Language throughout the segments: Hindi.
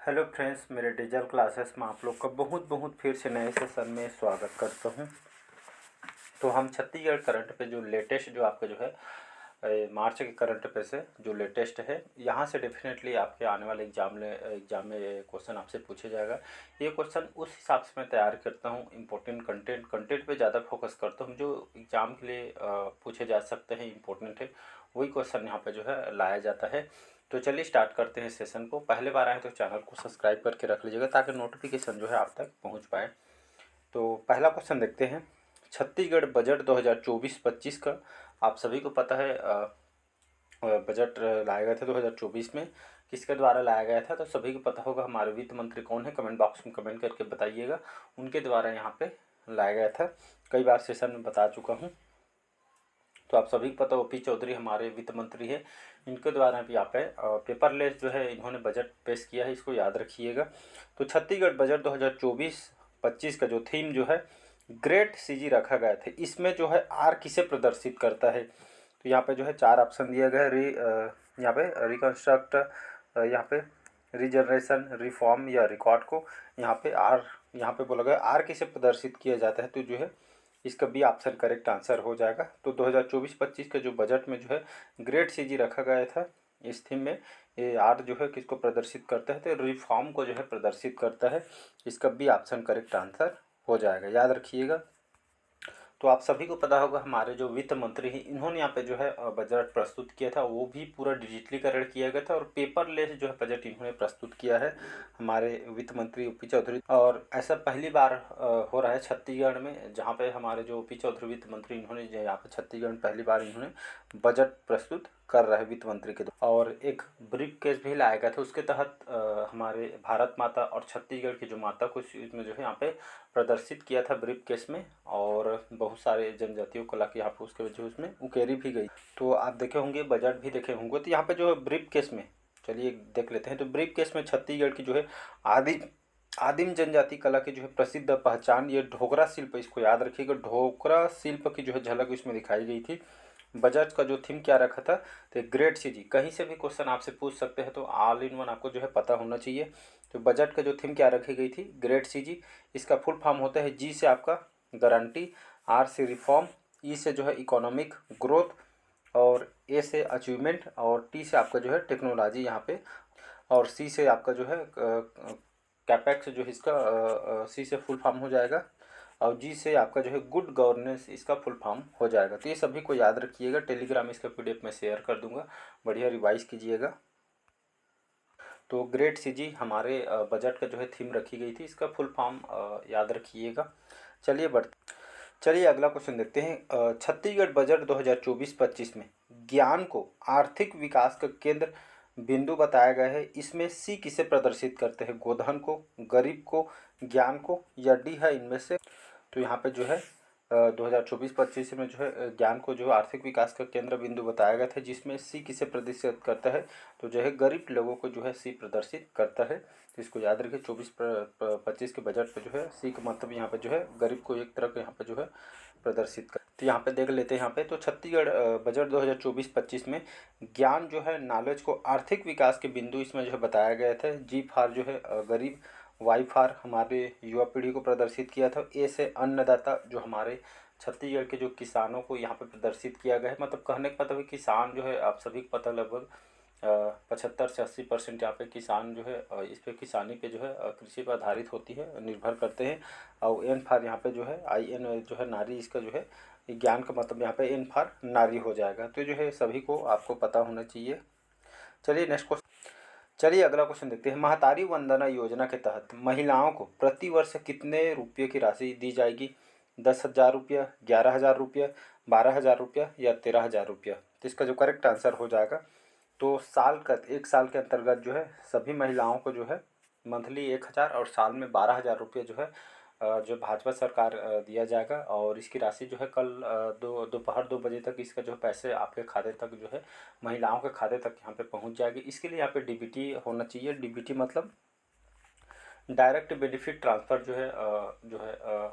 हेलो फ्रेंड्स, मेरे डिजिटल क्लासेस में आप लोग का बहुत बहुत फिर से नए सेशन में स्वागत करता हूं। तो हम छत्तीसगढ़ करंट पे जो लेटेस्ट जो आपका जो है मार्च के करंट पे से जो लेटेस्ट है, यहाँ से डेफिनेटली आपके आने वाले एग्जाम में क्वेश्चन आपसे पूछे जाएगा। ये क्वेश्चन उस हिसाब से मैं तैयार करता हूँ। इंपॉर्टेंट कंटेंट पे ज़्यादा फोकस करता हूँ, जो एग्ज़ाम के लिए पूछे जा सकते हैं, इंपॉर्टेंट है, वही क्वेश्चन यहाँ पे जो है लाया जाता है। तो चलिए स्टार्ट करते हैं सेशन को। पहले बार आए तो चैनल को सब्सक्राइब करके रख लीजिएगा ताकि नोटिफिकेशन जो है आप तक पहुँच पाए। तो पहला क्वेश्चन देखते हैं। छत्तीसगढ़ बजट 2024-25 का आप सभी को पता है, बजट लाए गए थे 2024 में। किसके द्वारा लाया गया था तो सभी को पता होगा। हमारे वित्त मंत्री कौन है, कमेंट बॉक्स में कमेंट करके बताइएगा। उनके द्वारा यहाँ पे लाया गया था, कई बार सेशन में बता चुका हूँ। तो आप सभी को पता, ओपी चौधरी हमारे वित्त मंत्री है। इनके द्वारा भी यहाँ पे पेपरलेस जो है इन्होंने बजट पेश किया है, इसको याद रखिएगा। तो छत्तीसगढ़ बजट 2024-25 का जो थीम जो है ग्रेट सीजी रखा गया था। इसमें जो है आर किसे प्रदर्शित करता है, तो यहाँ पे जो है 4 ऑप्शन दिया गया है। यहाँ पे रिकंस्ट्रक्ट, यहाँ पे रिजनरेशन, रिफॉर्म या रिकॉर्ड को यहाँ पे आर, यहाँ पे बोला गया आर किसे प्रदर्शित किया जाता है, तो जो है इसका बी ऑप्शन करेक्ट आंसर हो जाएगा। तो 2024-25 के जो बजट में जो है ग्रेट सीजी रखा गया था इस थीम में। ये आर जो है किसको प्रदर्शित करता है, तो रिफॉर्म को जो है प्रदर्शित करता है। इसका बी ऑप्शन करेक्ट आंसर हो जाएगा, याद रखिएगा। तो आप सभी को पता होगा हमारे जो वित्त मंत्री हैं, इन्होंने यहाँ पे जो है बजट प्रस्तुत किया था, वो भी पूरा डिजिटलीकरण किया गया था और पेपरलेस जो है बजट इन्होंने प्रस्तुत किया है, हमारे वित्त मंत्री ओपी चौधरी। और ऐसा पहली बार हो रहा है छत्तीसगढ़ में, जहाँ पे हमारे जो ओपी चौधरी वित्त मंत्री, इन्होंने जो यहाँ पे छत्तीसगढ़ में पहली बार इन्होंने बजट प्रस्तुत कर रहा है वित्त मंत्री के द्वारा। और एक ब्रीफ केस भी लाया गया था, उसके तहत हमारे भारत माता और छत्तीसगढ़ की जो माता को इसमें जो है यहाँ पे प्रदर्शित किया था ब्रीफ केस में। और बहुत सारे जनजातियों कला की यहाँ पे उसके वजह उसमें उकेरी भी गई। तो आप देखे होंगे, बजट भी देखे होंगे। तो यहाँ पे जो है ब्रीफ केस में, चलिए देख लेते हैं। तो ब्रीफ केस में छत्तीसगढ़ की जो है आदिम जनजाति कला की जो है प्रसिद्ध पहचान, ये ढोकरा शिल्प, इसको याद रखिएगा। ढोकरा शिल्प की जो है झलक इसमें दिखाई गई थी। बजट का जो थीम क्या रखा था, तो ग्रेट सीजी। कहीं से भी क्वेश्चन आपसे पूछ सकते हैं, तो ऑल इन वन आपको जो है पता होना चाहिए। तो बजट का जो थीम क्या रखी गई थी, ग्रेट सीजी। इसका फुल फॉर्म होता है, जी से आपका गारंटी, आर से रिफॉर्म, ई से जो है इकोनॉमिक ग्रोथ, और ए से अचीवमेंट, और टी से आपका जो है टेक्नोलॉजी यहाँ पे, और सी से आपका जो है कैपेक्स, जो इसका सी से फुल फॉर्म हो जाएगा, और जी से आपका जो है गुड गवर्नेंस, इसका फुल फॉर्म हो जाएगा। तो ये सभी को याद रखिएगा। टेलीग्राम इसका पीडीएफ में शेयर कर दूंगा, बढ़िया रिवाइज कीजिएगा। तो ग्रेट सीजी हमारे बजट का जो है थीम रखी गई थी, इसका फुल फॉर्म याद रखिएगा। चलिए अगला क्वेश्चन देखते हैं। छत्तीसगढ़ बजट 2024-25 में ज्ञान को आर्थिक विकास का केंद्र बिंदु बताया गया है। इसमें सी किसे प्रदर्शित करते हैं, गोधन को, गरीब को, ज्ञान को, या डी है इनमें से। तो यहाँ पे जो है 2024-25 में जो है ज्ञान को जो आर्थिक विकास का केंद्र बिंदु बताया गया था, जिसमें सी किसे प्रदर्शित करता है, तो जो है गरीब लोगों को जो है सी प्रदर्शित करता है। तो इसको याद रखिए, 24-25 के बजट पे जो है सी का मतलब यहाँ पे जो है गरीब को एक तरह का यहाँ पे जो है प्रदर्शित कर। तो यहाँ पे देख लेते हैं। यहाँ पे तो छत्तीसगढ़ बजट 2024-25 में ज्ञान जो है नॉलेज को आर्थिक विकास के बिंदु इसमें जो है बताया गया था। जी फार जो है गरीब, वाई फार हमारे युवा पीढ़ी को प्रदर्शित किया था। ए से अन्नदाता, जो हमारे छत्तीसगढ़ के जो किसानों को यहाँ पे प्रदर्शित किया गया है। मतलब कहने का मतलब है किसान जो है, आप सभी को पता, लगभग 75 से 80% यहाँ पे किसान जो है इस पे किसानी पे जो है कृषि पर आधारित होती है, निर्भर करते हैं। और एन फार यहाँ पे जो है आई एन जो है नारी, इसका जो है ज्ञान का मतलब यहाँ पे एन फार नारी हो जाएगा। तो जो है सभी को आपको पता होना चाहिए। चलिए नेक्स्ट क्वेश्चन, चलिए अगला क्वेश्चन देखते हैं। महतारी वंदना योजना के तहत महिलाओं को प्रति वर्ष कितने रुपये की राशि दी जाएगी, 10,000 रुपया, 11,000 रुपया, 12,000 रुपया, या 13,000 रुपया। तो इसका जो करेक्ट आंसर हो जाएगा, तो एक साल के अंतर्गत जो है सभी महिलाओं को जो है मंथली 1,000 और साल में 12,000 रुपये जो है जो भाजपा सरकार दिया जाएगा। और इसकी राशि जो है कल दोपहर 2 बजे तक इसका जो पैसे आपके खाते तक जो है महिलाओं के खाते तक यहाँ पे पहुँच जाएगी। इसके लिए यहाँ पे डीबीटी होना चाहिए। डीबीटी मतलब डायरेक्ट बेनिफिट ट्रांसफ़र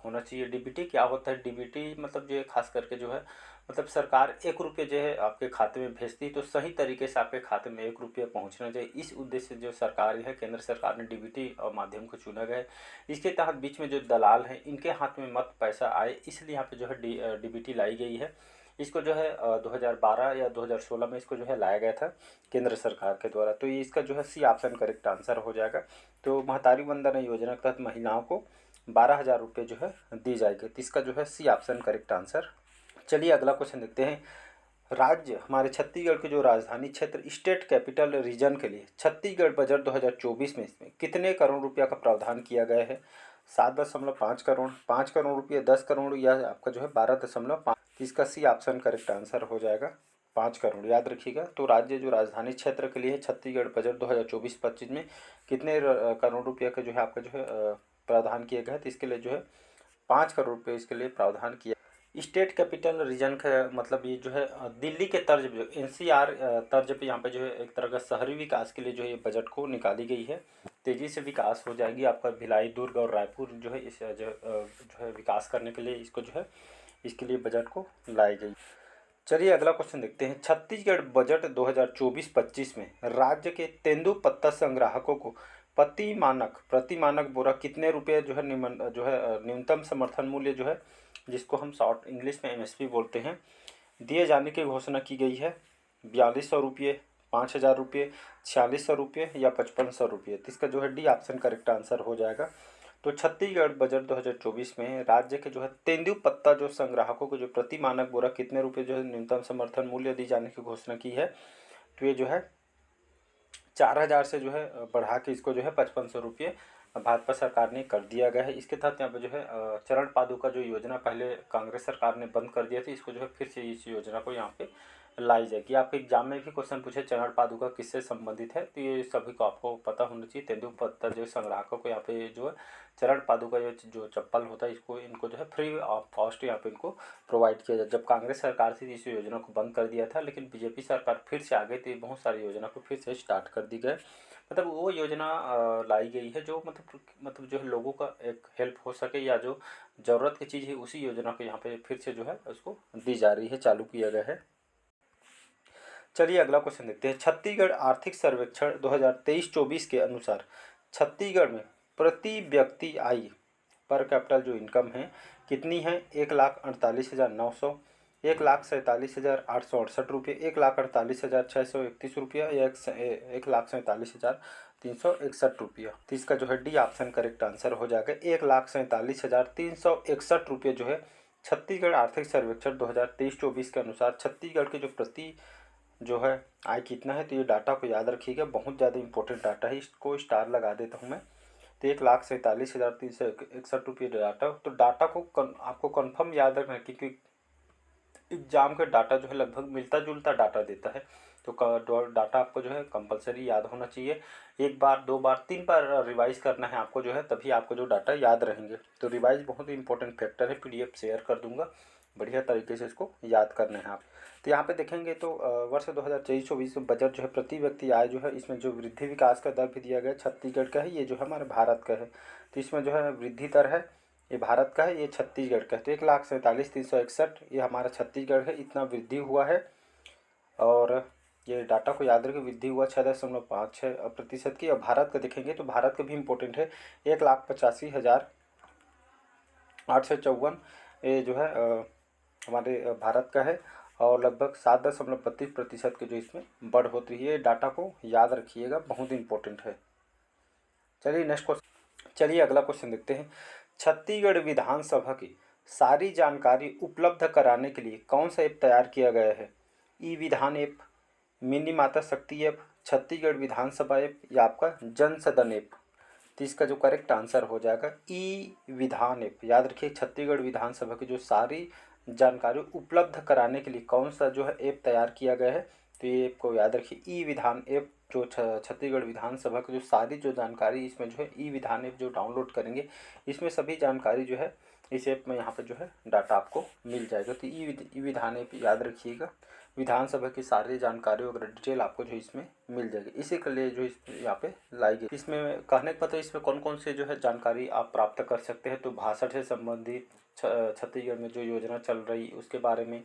होना चाहिए। डीबीटी क्या होता है? डीबीटी मतलब जो है खास करके जो है मतलब सरकार 1 रुपये जो है आपके खाते में भेजती है, तो सही तरीके से आपके खाते में 1 रुपये पहुंचना चाहिए। इस उद्देश्य से जो सरकार है, केंद्र सरकार ने डीबीटी माध्यम को चुना गया है। इसके तहत बीच में जो दलाल हैं इनके हाथ में मत पैसा आए, इसलिए यहाँ पे जो है डीबीटी लाई गई है। इसको जो है 2012 या 2016 में इसको जो है लाया गया था केंद्र सरकार के द्वारा। तो ये इसका जो है सी ऑप्शन करेक्ट आंसर हो जाएगा। तो महतारी वंदना योजना के तहत महिलाओं को 12,000 रुपये जो है दी जाएगी। तो इसका जो है सी ऑप्शन करेक्ट आंसर। चलिए अगला क्वेश्चन देखते हैं। राज्य हमारे छत्तीसगढ़ के जो राजधानी क्षेत्र स्टेट कैपिटल रीजन के लिए छत्तीसगढ़ बजट 2024 में इसमें कितने करोड़ रुपया का प्रावधान किया गया है? 7.5 करोड़, 5 करोड़ रुपये, 10 करोड़ या आपका जो है 12.5। इसका सी ऑप्शन करेक्ट आंसर हो जाएगा 5 करोड़। याद रखिएगा। तो राज्य जो राजधानी क्षेत्र के लिए छत्तीसगढ़ बजट 2024-25 में कितने करोड़ रुपये का जो है आपका जो है प्रावधान किया गया है? तो इसके लिए जो है 5 करोड़ रुपये इसके लिए प्रावधान किया। स्टेट कैपिटल रीजन का मतलब ये जो है दिल्ली के तर्ज पे एनसीआर तर्ज पे यहाँ पे जो है एक तरह का शहरी विकास के लिए जो है ये बजट को निकाली गई है। तेज़ी से विकास हो जाएगी आपका भिलाई, दुर्ग और रायपुर जो है इस जो है विकास करने के लिए इसको जो है इसके लिए बजट को लाई गई। चलिए अगला क्वेश्चन देखते हैं। छत्तीसगढ़ बजट 2024-25 में राज्य के तेंदुपत्ता संग्राहकों को प्रति मानक बोरा कितने रुपये जो है न्यूनतम समर्थन मूल्य जो है जिसको हम शॉर्ट इंग्लिश में एमएसपी बोलते हैं, दिए जाने की घोषणा की गई है? 4200 रुपये, 5000 रुपये, 4600 रुपये या 5500 रुपये। तो इसका जो है डी ऑप्शन करेक्ट आंसर हो जाएगा। तो छत्तीसगढ़ बजट 2024 में राज्य के जो है तेंदुपत्ता जो संग्राहकों को जो प्रति मानक बोरा कितने रुपये जो है न्यूनतम समर्थन मूल्य दी जाने की घोषणा की है? तो ये जो है 4000 से जो है बढ़ा के इसको जो है 5500 रुपये भाजपा सरकार ने कर दिया गया है। इसके तहत यहाँ पे जो है चरण पादुका जो योजना पहले कांग्रेस सरकार ने बंद कर दिया था, इसको जो है फिर से इस योजना को यहाँ पे लाई जाएगी। आपके एग्जाम में भी क्वेश्चन पूछे चरण पादुका किससे संबंधित है, तो ये सभी को आपको पता होना चाहिए। तेंदुपत्ता जो संग्राहकों को यहाँ पे जो है चरण पादुका जो चप्पल होता है इसको इनको जो है फ्री ऑफ कॉस्ट यहाँ पे इनको प्रोवाइड किया जाए। जब कांग्रेस सरकार थी इस योजना को बंद कर दिया था, लेकिन बीजेपी सरकार फिर से आ गई थी, बहुत सारी योजना को फिर से स्टार्ट कर दी गए। मतलब वो योजना लाई गई है जो मतलब जो है लोगों का एक हेल्प हो सके या जो ज़रूरत की चीज़ है उसी योजना को यहाँ पे फिर से जो है उसको दी जा रही है, चालू किया गया है। चलिए अगला क्वेश्चन देखते हैं। छत्तीसगढ़ आर्थिक सर्वेक्षण 2023-24 के अनुसार छत्तीसगढ़ में प्रति व्यक्ति आय पर कैपिटल जो इनकम है कितनी है? 1,48,900, 1,47,868 रुपये, 1,48,631 रुपया या 1,47,361 रुपया। तो इसका जो है डी ऑप्शन करेक्ट आंसर हो जाएगा। 1,47,361 रुपये जो है छत्तीसगढ़ आर्थिक सर्वेक्षण 2023-24 के अनुसार छत्तीसगढ़ के जो प्रति जो है आय कितना है? तो ये डाटा को याद रखिएगा, बहुत ज़्यादा इंपॉर्टेंट डाटा है, इसको स्टार लगा देता हूँ मैं। तो 1,47,361 रुपये डाटा। तो डाटा को आपको कन्फर्म याद रखना है क्योंकि एग्जाम का डाटा जो है लगभग मिलता जुलता डाटा देता है। तो डाटा आपको जो है कंपलसरी याद होना चाहिए। 1 बार 2 बार 3 बार रिवाइज करना है आपको जो है, तभी आपको जो डाटा याद रहेंगे। तो रिवाइज बहुत ही इंपॉर्टेंट फैक्टर है। पीडीएफ शेयर कर दूंगा, बढ़िया तरीके से इसको याद करना है आप। तो यहाँ पे देखेंगे तो वर्ष 2023-24 बजट जो है प्रति व्यक्ति आय जो है इसमें जो वृद्धि विकास का दर भी दिया गया छत्तीसगढ़ का है, ये जो है हमारे भारत का है। तो इसमें जो है वृद्धि दर है ये भारत का है, ये छत्तीसगढ़ का है। तो 1,47,361 ये हमारा छत्तीसगढ़ है, इतना वृद्धि हुआ है। और ये डाटा को याद रखें, वृद्धि हुआ 6.56% की। और भारत का देखेंगे तो भारत का भी इम्पोर्टेंट है, 1,85,854 ये जो है हमारे भारत का है। और लगभग 7.32% की जो इसमें बढ़ होती है। डाटा को याद रखिएगा, बहुत इंपॉर्टेंट है। चलिए नेक्स्ट क्वेश्चन, चलिए अगला क्वेश्चन देखते हैं। छत्तीसगढ़ विधानसभा की सारी जानकारी उपलब्ध कराने के लिए कौन सा ऐप तैयार किया गया है? ई विधान ऐप, मिनी माता शक्ति ऐप, छत्तीसगढ़ विधानसभा ऐप या आपका जन सदन ऐप। तो इसका जो करेक्ट आंसर हो जाएगा ई विधान ऐप। याद रखिए, छत्तीसगढ़ विधानसभा की जो सारी जानकारी उपलब्ध कराने के लिए कौन सा जो है ऐप तैयार किया गया है? तो ये ऐप को याद रखिए, ई विधान ऐप। जो छत्तीसगढ़ विधानसभा की जो सारी जो जानकारी इसमें जो है ई विधान ऐप जो डाउनलोड करेंगे इसमें सभी जानकारी जो है इस ऐप में यहाँ पे जो है डाटा आपको मिल जाएगा। तो ई विधान ऐप याद रखिएगा, विधानसभा की सारी जानकारी वगैरह डिटेल आपको जो इसमें मिल जाएगी। इसी के लिए जो इस यहाँ पे लाई गई। इसमें कहने का पता इसमें कौन कौन से जो है जानकारी आप प्राप्त कर सकते हैं। तो भाषा से संबंधित, छत्तीसगढ़ में जो योजना चल रही उसके बारे में,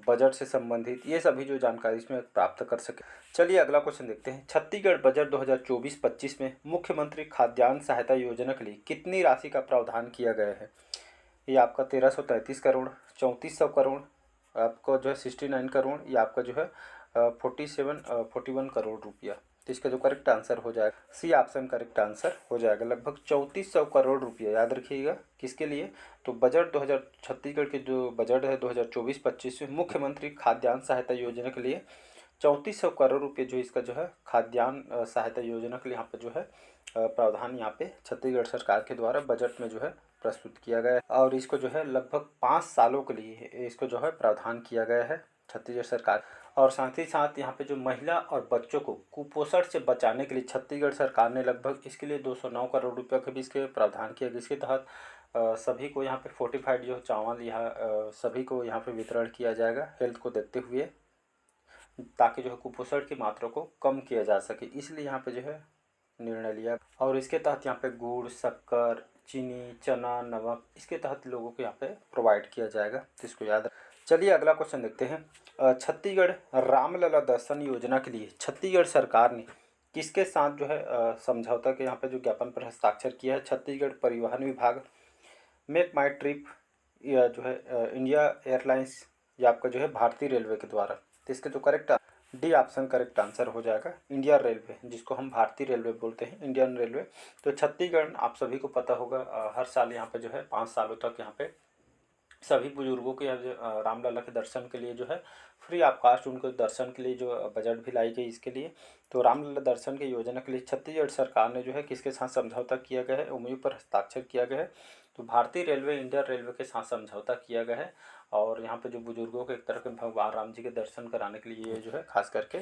बजट से संबंधित, ये सभी जो जानकारी इसमें प्राप्त कर सके। चलिए अगला क्वेश्चन देखते हैं। छत्तीसगढ़ बजट 2024-25 में मुख्यमंत्री खाद्यान्न सहायता योजना के लिए कितनी राशि का प्रावधान किया गया है। ये आपका 1333 करोड़, 3400 करोड़, आपको जो है 69 करोड़, ये आपका जो है 41 करोड़ रुपया। तो इसका जो करेक्ट आंसर हो जाएगा सी ऑप्शन करेक्ट आंसर हो जाएगा। लगभग 3400 करोड़ रुपया, याद रखिएगा किसके लिए। तो बजट 2000 छत्तीसगढ़ के जो बजट है 2024-25 में मुख्यमंत्री खाद्यान्न सहायता योजना के लिए 3400 करोड़ रुपये जो इसका जो है खाद्यान्न सहायता योजना के लिए यहाँ पे जो है प्रावधान यहाँ पे छत्तीसगढ़ सरकार के द्वारा बजट में जो है प्रस्तुत किया गया है। और इसको जो है लगभग 5 सालों के लिए इसको जो है प्रावधान किया गया है छत्तीसगढ़ सरकार। और साथ ही साथ यहाँ पे जो महिला और बच्चों को कुपोषण से बचाने के लिए छत्तीसगढ़ सरकार ने लगभग इसके लिए 209 करोड़ रुपये के भी इसके प्रावधान किया गया। इसके तहत सभी को यहाँ पे फोर्टिफाइड जो चावल यहाँ सभी को यहाँ पे वितरण किया जाएगा हेल्थ को देखते हुए, ताकि जो है कुपोषण की मात्रा को कम किया जा सके, इसलिए यहाँ पे जो है निर्णय लिया। और इसके तहत यहाँ पे गुड़, शक्कर, चीनी, चना, नमक इसके तहत लोगों को यहाँ पे प्रोवाइड किया जाएगा, तो इसको याद। चलिए अगला क्वेश्चन देखते हैं। छत्तीसगढ़ रामलला दर्शन योजना के लिए छत्तीसगढ़ सरकार ने किसके साथ जो है समझौता के यहाँ पे जो ज्ञापन पर हस्ताक्षर किया है। छत्तीसगढ़ परिवहन विभाग, मेक माई ट्रिप, या जो है इंडिया एयरलाइंस, या आपका जो है भारतीय रेलवे के द्वारा। तो इसके जो correct D option correct answer हो जाएगा, इंडिया रेलवे, जिसको हम भारतीय रेलवे बोलते हैं, इंडियन रेलवे। तो छत्तीसगढ़ आप सभी को पता होगा हर साल यहाँ पे जो है 5 सालों तक यहाँ पे सभी बुजुर्गों के यहाँ रामलला के दर्शन के लिए जो है फ्री ऑफ कास्ट उनको दर्शन के लिए जो बजट भी लाई गई इसके लिए। तो रामलला दर्शन की योजना के लिए छत्तीसगढ़ सरकार ने जो है किसके साथ समझौता किया गया है, एमओयू पर हस्ताक्षर किया गया है। तो भारतीय रेलवे, इंडियन रेलवे के साथ समझौता किया गया है। और यहाँ पे जो बुजुर्गों को एक तरह के भगवान राम जी के दर्शन कराने के लिए ये जो है खास करके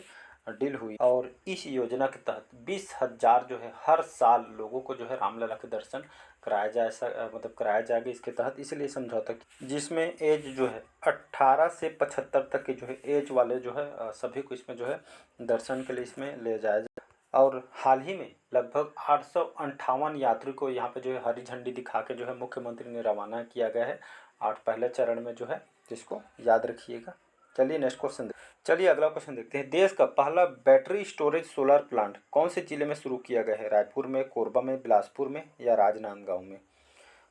डील हुई। और इस योजना के तहत 20,000 जो है हर साल लोगों को जो है रामलला के दर्शन कराया जाए, मतलब कराया जाएगा इसके तहत, इसलिए समझौता जिसमें एज जो है 18 से 75 तक के जो है एज वाले जो है सभी को इसमें जो है दर्शन के लिए इसमें ले जाया जाए। और हाल ही में लगभग 858 यात्री को यहाँ पे जो है हरी झंडी दिखा के जो है मुख्यमंत्री ने रवाना किया गया है 8 पहले चरण में जो है, जिसको याद रखिएगा। चलिए नेक्स्ट क्वेश्चन चलिए अगला क्वेश्चन देखते हैं। देश का पहला बैटरी स्टोरेज सोलर प्लांट कौन से जिले में शुरू किया गया है। रायपुर में, कोरबा में, बिलासपुर में, या राजनांदगांव में।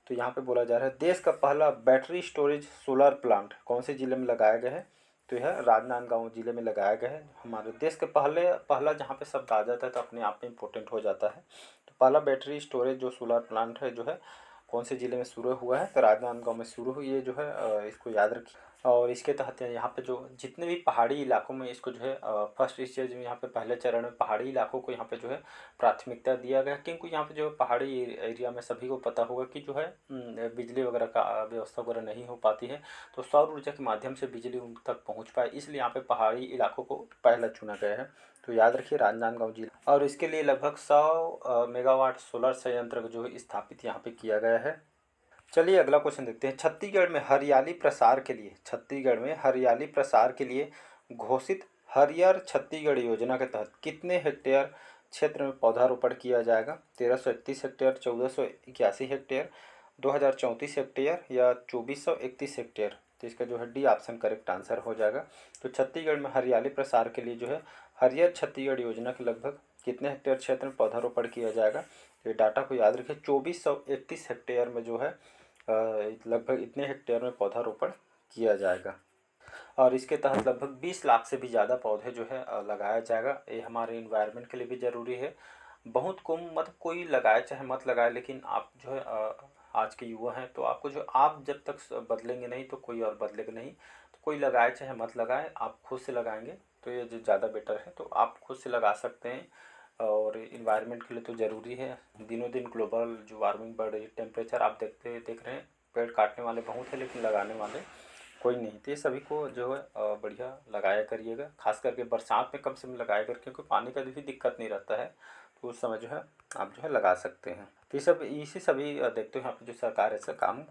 तो यहाँ पे बोला जा रहा है देश का पहला बैटरी स्टोरेज सोलर प्लांट कौन से जिले में लगाया गया है। तो यह राजनांदगांव जिले में लगाया गया है। हमारे देश के पहला जहाँ पे शब्द आ जाता है तो अपने आप में इम्पोर्टेंट हो जाता है। तो पहला बैटरी स्टोरेज जो सोलर प्लांट है जो है कौन से ज़िले में शुरू हुआ है, तो राजनांदगांव में शुरू हुई है जो है, इसको याद रखिए। और इसके तहत यहाँ पे जो जितने भी पहाड़ी इलाकों में इसको जो है फर्स्ट स्टेज में यहाँ पे पहले चरण में पहाड़ी इलाकों को यहाँ पे जो है प्राथमिकता दिया गया, क्योंकि यहाँ पे जो पहाड़ी एरिया में सभी को पता होगा कि जो है बिजली वगैरह का व्यवस्था वगैरह नहीं हो पाती है, तो सौर ऊर्जा के माध्यम से बिजली उन तक पहुँच पाए, इसलिए यहाँ पे पहाड़ी इलाकों को पहला चुना गया है। तो याद रखिए राजनांदगांव जिला। और इसके लिए लगभग 100 मेगावाट सोलर संयंत्र जो है स्थापित यहाँ पे किया गया है। चलिए अगला क्वेश्चन देखते हैं। छत्तीसगढ़ में हरियाली प्रसार के लिए घोषित हरियर छत्तीसगढ़ योजना के तहत कितने हेक्टेयर क्षेत्र में पौधारोपण किया जाएगा। 1331 हेक्टेयर, 1481 हेक्टेयर, 2034 हेक्टेयर, या 2431 हेक्टेयर। तो इसका जो है डी ऑप्शन करेक्ट आंसर हो जाएगा। तो छत्तीसगढ़ में हरियाली प्रसार के लिए जो है हरियर छत्तीसगढ़ योजना के लगभग कितने हेक्टेयर क्षेत्र में पौधारोपण किया जाएगा। ये डाटा को याद रखिए, 2431 हेक्टेयर में जो है लगभग इतने हेक्टेयर में पौधारोपण किया जाएगा। और इसके तहत लगभग 20 लाख से भी ज़्यादा पौधे जो है लगाया जाएगा। ये हमारे इन्वायरमेंट के लिए भी ज़रूरी है। बहुत कम, मतलब कोई लगाए चाहे मत लगाए, लेकिन आप जो है आज के युवा हैं तो आपको जो आप जब तक बदलेंगे नहीं तो कोई और बदलेगा नहीं। तो कोई लगाए चाहे मत लगाए, आप खुद से लगाएंगे तो ये जो ज़्यादा बेटर है। तो आप खुद से लगा सकते हैं और इन्वायरमेंट के लिए तो ज़रूरी है। दिनों दिन ग्लोबल जो वार्मिंग बढ़ रही है, टेम्परेचर आप देख रहे हैं, पेड़ काटने वाले बहुत हैं लेकिन लगाने वाले कोई नहीं। तो ये सभी को जो है बढ़िया लगाया करिएगा, खास करके बरसात में कम से कम लगाया कर, क्योंकि पानी का भी दिक्कत नहीं रहता है, तो उस समय जो है आप जो है लगा सकते हैं। तो ये सब इसी सभी देखते हैं यहाँ पे जो सरकार ऐसा काम।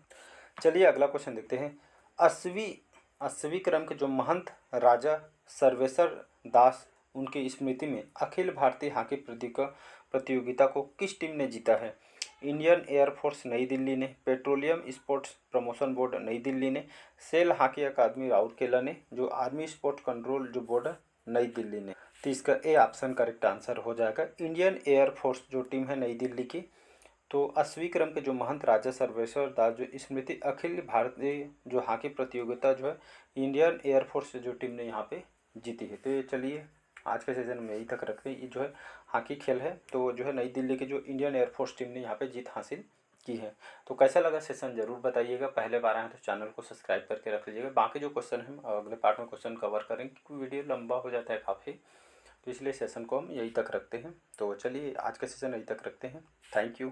चलिए अगला क्वेश्चन देखते हैं। 80वीं क्रम के जो महंत राजा सर्वेश्वर दास उनकी स्मृति में अखिल भारतीय हॉकी प्रतियोगिता को किस टीम ने जीता है? इंडियन एयरफोर्स नई दिल्ली ने, पेट्रोलियम स्पोर्ट्स प्रमोशन बोर्ड नई दिल्ली ने, सेल हॉकी अकादमी राउरकेला ने, जो आर्मी स्पोर्ट्स कंट्रोल जो बोर्ड है नई दिल्ली ने। तो इसका ए ऑप्शन करेक्ट आंसर हो जाएगा। इंडियन एयरफोर्स जो टीम है नई दिल्ली की, तो 8वीं क्रम के जो महंत राजा सर्वेश्वर दास जो स्मृति अखिल भारतीय जो हॉकी प्रतियोगिता जो है इंडियन एयरफोर्स जो टीम ने यहाँ पे जीती है। तो ये चलिए आज के सेशन में यही तक रखते हैं। ये जो है हॉकी खेल है, तो जो है नई दिल्ली की जो इंडियन एयरफोर्स टीम ने यहाँ पे जीत हासिल की है। तो कैसा लगा सेशन ज़रूर बताइएगा। पहले बार आए हैं तो चैनल को सब्सक्राइब करके रख लीजिएगा। बाकी जो क्वेश्चन है हम अगले पार्ट में क्वेश्चन कवर करेंगे क्योंकि वीडियो लंबा हो जाता है काफ़ी, तो इसलिए सेशन को हम यहीं तक रखते हैं। तो चलिए आज का सेशन यहीं तक रखते हैं। Thank you.